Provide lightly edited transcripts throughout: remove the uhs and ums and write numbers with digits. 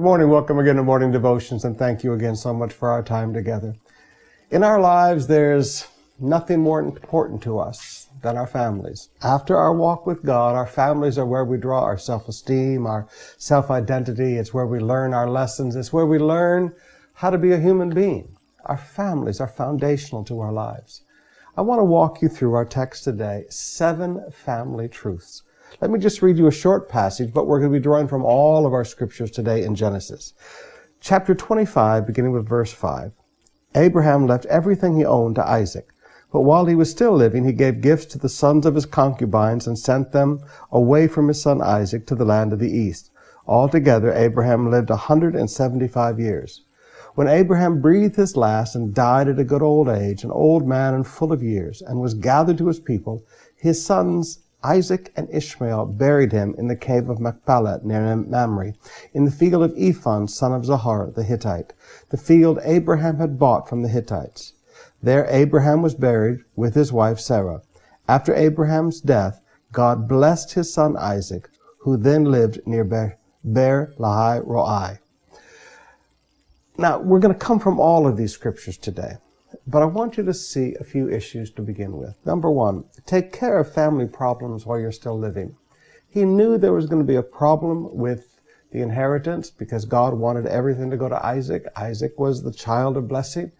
Good morning. Welcome again to Morning Devotions, and thank you again so much for our time together. In our lives, there's nothing more important to us than our families. After our walk with God, our families are where we draw our self-esteem, our self-identity. It's where we learn our lessons. It's where we learn how to be a human being. Our families are foundational to our lives. I want to walk you through our text today, 7 family truths. Let me just read you a short passage, but we're going to be drawing from all of our scriptures today in Genesis. Chapter 25, beginning with verse 5. Abraham left everything he owned to Isaac. But while he was still living, he gave gifts to the sons of his concubines and sent them away from his son Isaac to the land of the east. Altogether, Abraham lived 175 years. When Abraham breathed his last and died at a good old age, an old man and full of years, and was gathered to his people, his sons Isaac and Ishmael buried him in the cave of Machpelah near Mamre, in the field of Ephon, son of Zohar the Hittite, the field Abraham had bought from the Hittites. There Abraham was buried with his wife Sarah. After Abraham's death, God blessed his son Isaac, who then lived near Beer Lahai Roi. Now, we're going to come from all of these scriptures today, but I want you to see a few issues to begin with. Number 1, take care of family problems while you're still living. He knew there was going to be a problem with the inheritance because God wanted everything to go to Isaac. Isaac was the child of blessing.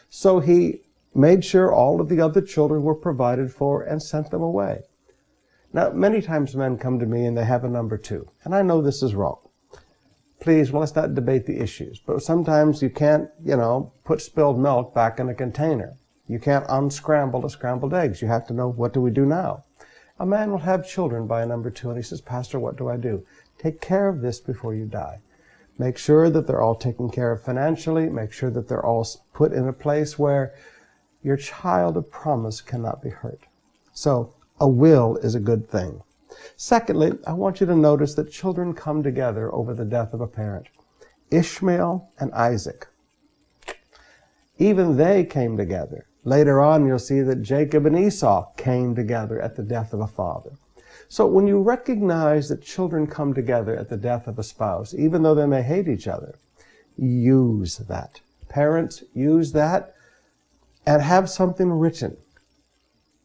So he made sure all of the other children were provided for and sent them away. Now, many times men come to me and they have a number 2, and I know this is wrong. Please, let's not debate the issues. But sometimes you can't, put spilled milk back in a container. You can't unscramble the scrambled eggs. You have to know, what do we do now? A man will have children by a number 2, and he says, Pastor, what do I do? Take care of this before you die. Make sure that they're all taken care of financially. Make sure that they're all put in a place where your child of promise cannot be hurt. So a will is a good thing. Secondly, I want you to notice that children come together over the death of a parent. Ishmael and Isaac. Even they came together. Later on, you'll see that Jacob and Esau came together at the death of a father. So when you recognize that children come together at the death of a spouse, even though they may hate each other, use that. Parents, use that and have something written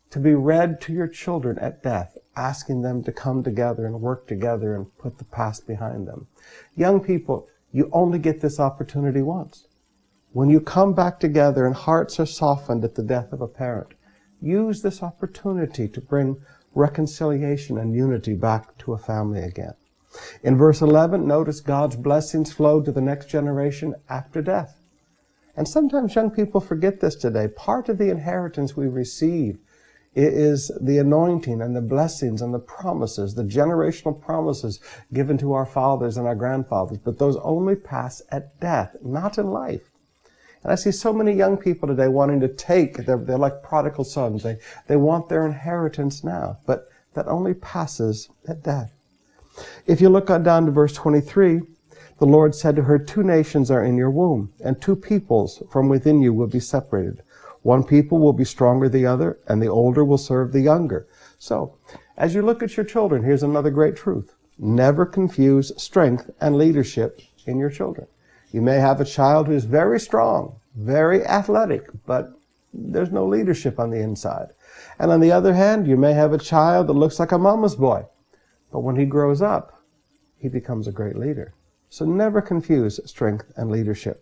to be read to your children at death, asking them to come together and work together and put the past behind them. Young people, you only get this opportunity once. When you come back together and hearts are softened at the death of a parent, use this opportunity to bring reconciliation and unity back to a family again. In verse 11, notice God's blessings flow to the next generation after death. And sometimes young people forget this today. Part of the inheritance we receive is the anointing and the blessings and the promises, the generational promises given to our fathers and our grandfathers. But those only pass at death, not in life. And I see so many young people today wanting to they're like prodigal sons. They want their inheritance now, but that only passes at death. If you look on down to verse 23, the Lord said to her, 2 nations are in your womb, and 2 peoples from within you will be separated. One people will be stronger than the other, and the older will serve the younger. So, as you look at your children, here's another great truth. Never confuse strength and leadership in your children. You may have a child who's very strong, very athletic, but there's no leadership on the inside. And on the other hand, you may have a child that looks like a mama's boy, but when he grows up, he becomes a great leader. So never confuse strength and leadership.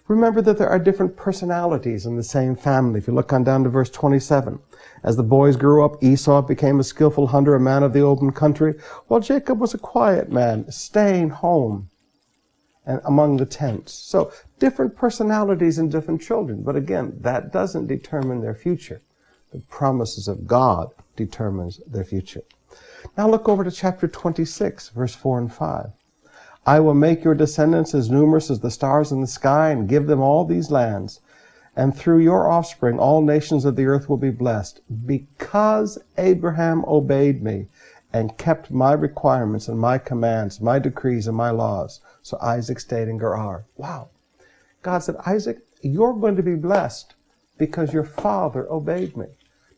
Remember that there are different personalities in the same family. If you look on down to verse 27, as the boys grew up, Esau became a skillful hunter, a man of the open country, while Jacob was a quiet man, staying home and among the tents. So different personalities in different children. But again, that doesn't determine their future. The promises of God determines their future. Now look over to chapter 26, verse 4 and 5. I will make your descendants as numerous as the stars in the sky and give them all these lands. And through your offspring, all nations of the earth will be blessed, because Abraham obeyed me and kept my requirements and my commands, my decrees and my laws. So Isaac stayed in Gerar. Wow. God said, Isaac, you're going to be blessed because your father obeyed me.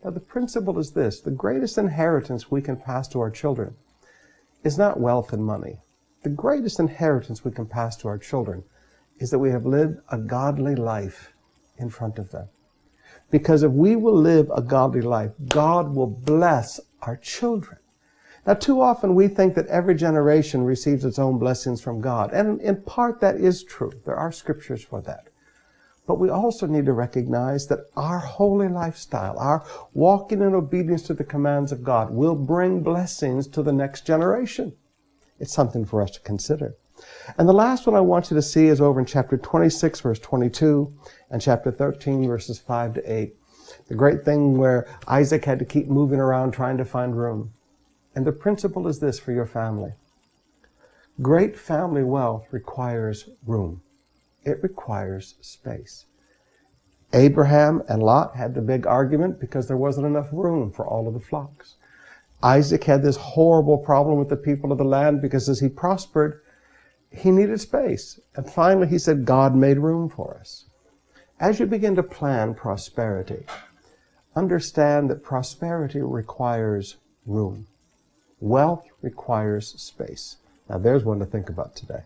Now the principle is this: the greatest inheritance we can pass to our children is not wealth and money. The greatest inheritance we can pass to our children is that we have lived a godly life in front of them. Because if we will live a godly life, God will bless our children. Now, too often we think that every generation receives its own blessings from God. And in part that is true. There are scriptures for that. But we also need to recognize that our holy lifestyle, our walking in obedience to the commands of God, will bring blessings to the next generation. It's something for us to consider. And the last one I want you to see is over in chapter 26, verse 22, and chapter 13, verses 5 to 8. The great thing where Isaac had to keep moving around trying to find room. And the principle is this for your family. Great family wealth requires room. It requires space. Abraham and Lot had the big argument because there wasn't enough room for all of the flocks. Isaac had this horrible problem with the people of the land because as he prospered, he needed space. And finally he said, God made room for us. As you begin to plan prosperity, understand that prosperity requires room. Wealth requires space. Now there's one to think about today.